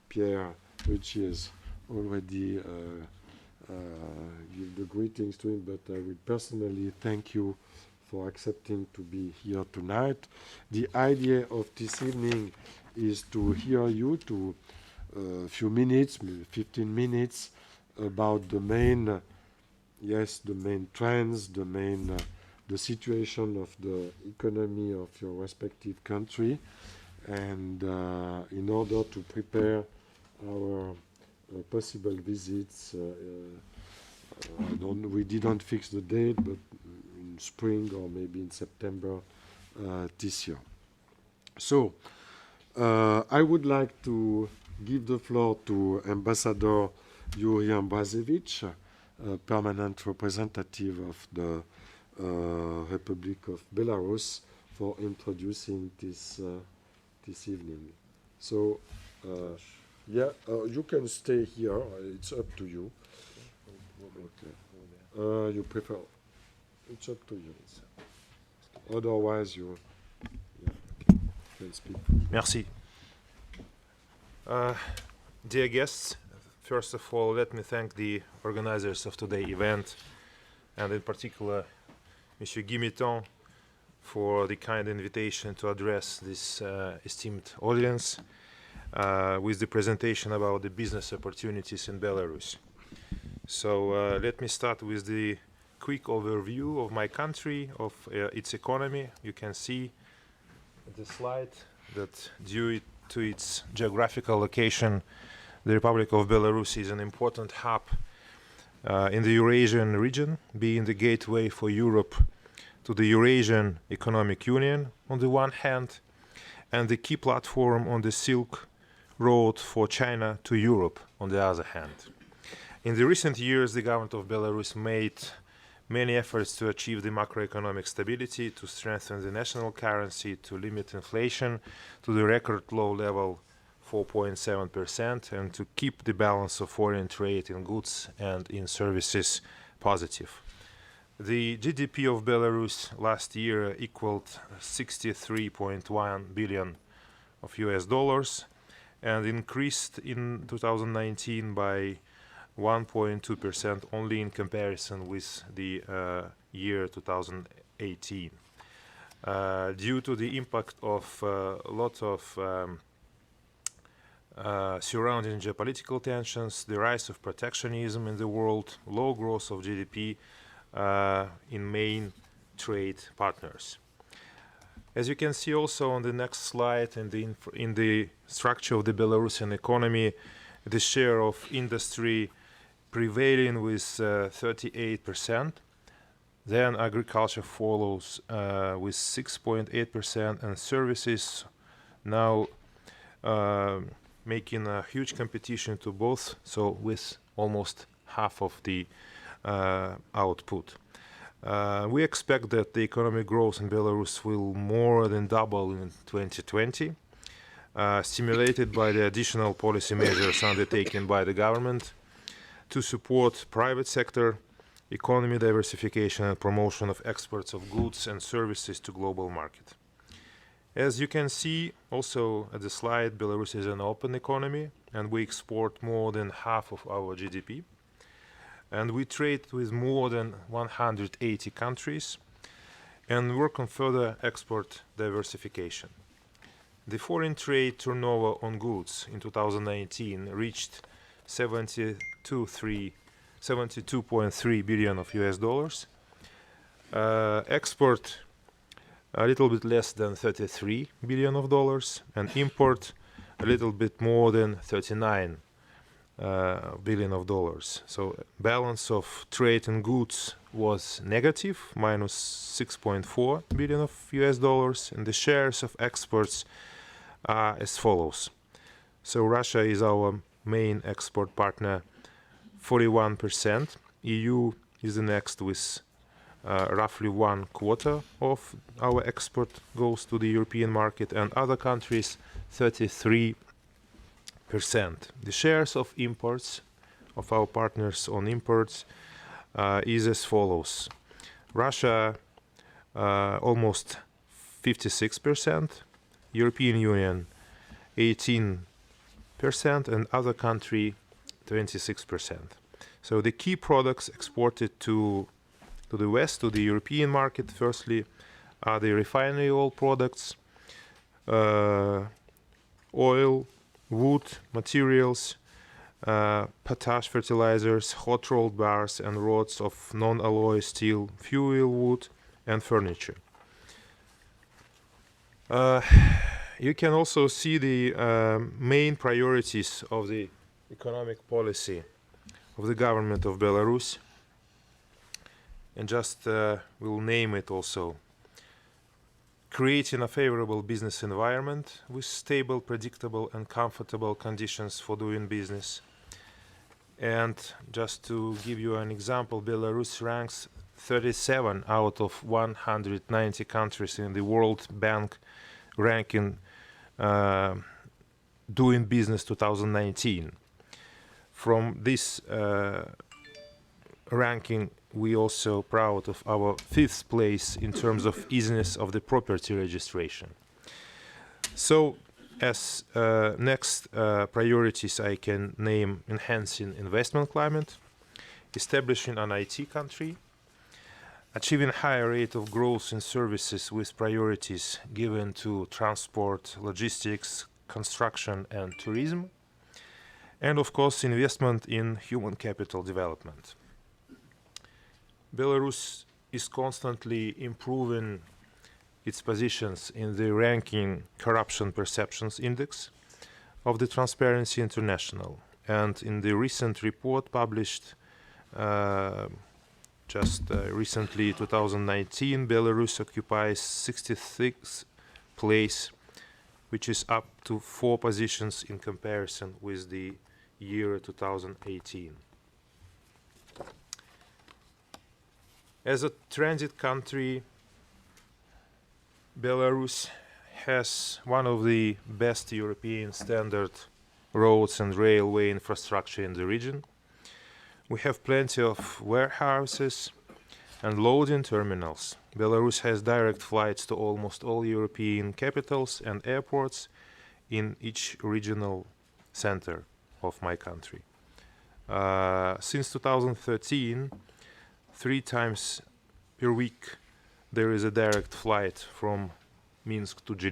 Pierre, which is already give the greetings to him, but I will personally thank you for accepting to be here tonight. The idea of this evening is to hear you to a few minutes, maybe 15 minutes, about the main, the main trends, the situation of the economy of your respective country, and in order to prepare our possible visits. We didn't fix the date, but in spring or maybe in September this year. So I would like to give the floor to Ambassador Yury Ambrazevich, permanent representative of the Republic of Belarus, for introducing this evening. So you can stay here. It's up to you. Okay. You prefer? It's up to you. Otherwise, you can speak. Merci. Dear guests, first of all, let me thank the organizers of today's event, and in particular, Monsieur Mettan, for the kind invitation to address this esteemed audience with the presentation about the business opportunities in Belarus. So let me start with the quick overview of my country, of its economy. You can see the slide that due to its geographical location, the Republic of Belarus is an important hub in the Eurasian region, being the gateway for Europe to the Eurasian Economic Union on the one hand, and the key platform on the Silk Road for China to Europe on the other hand. In the recent years, the government of Belarus made many efforts to achieve the macroeconomic stability, to strengthen the national currency, to limit inflation to the record low level 4.7%, and to keep the balance of foreign trade in goods and in services positive. The GDP of Belarus last year equaled 63.1 billion of US dollars and increased in 2019 by 1.2% only in comparison with the year 2018. Due to the impact of a lot of surrounding geopolitical tensions, the rise of protectionism in the world, low growth of GDP in main trade partners. As you can see also on the next slide, in the structure of the Belarusian economy, the share of industry prevailing with 38%. Then agriculture follows with 6.8%, and services now making a huge competition to both, so with almost half of the output. We expect that the economic growth in Belarus will more than double in 2020, stimulated by the additional policy measures undertaken by the government to support private sector, economy diversification and promotion of exports of goods and services to global market. As you can see also at the slide, Belarus is an open economy and we export more than half of our GDP. And we trade with more than 180 countries and work on further export diversification. The foreign trade turnover on goods in 2019 reached 72.3 billion of US dollars. Export a little bit less than 33 billion of dollars, and import a little bit more than 39 billion of dollars. So balance of trade in goods was negative, minus 6.4 billion of US dollars, and the shares of exports are as follows. So Russia is our main export partner, 41%. EU is the next with roughly 1/4 of our export goes to the European market, and other countries 33%. The shares of imports of our partners on imports is as follows. Russia almost 56%, European Union 18%, and other country 26%. So the key products exported to the West, to the European market, firstly, are the refinery oil products, oil, wood, materials, potash fertilizers, hot rolled bars and rods of non-alloy steel, fuel wood, and furniture. You can also see the main priorities of the economic policy of the government of Belarus, and just we'll name it also. Creating a favorable business environment with stable, predictable and comfortable conditions for doing business. And just to give you an example, Belarus ranks 37 out of 190 countries in the World Bank ranking doing business 2019. From this ranking, we also proud of our 5th place in terms of easiness of the property registration. So as next priorities, I can name enhancing investment climate, establishing an IT country, achieving higher rate of growth in services with priorities given to transport, logistics, construction and tourism, and of course investment in human capital development. Belarus is constantly improving its positions in the ranking Corruption Perceptions Index of the Transparency International, and in the recent report published recently, 2019, Belarus occupies 66th place, which is up to 4 positions in comparison with the year 2018. As a transit country, Belarus has one of the best European standard roads and railway infrastructure in the region. We have plenty of warehouses and loading terminals. Belarus has direct flights to almost all European capitals and airports in each regional center of my country. Since 2013, 3 times per week there is a direct flight from Minsk to Geneva.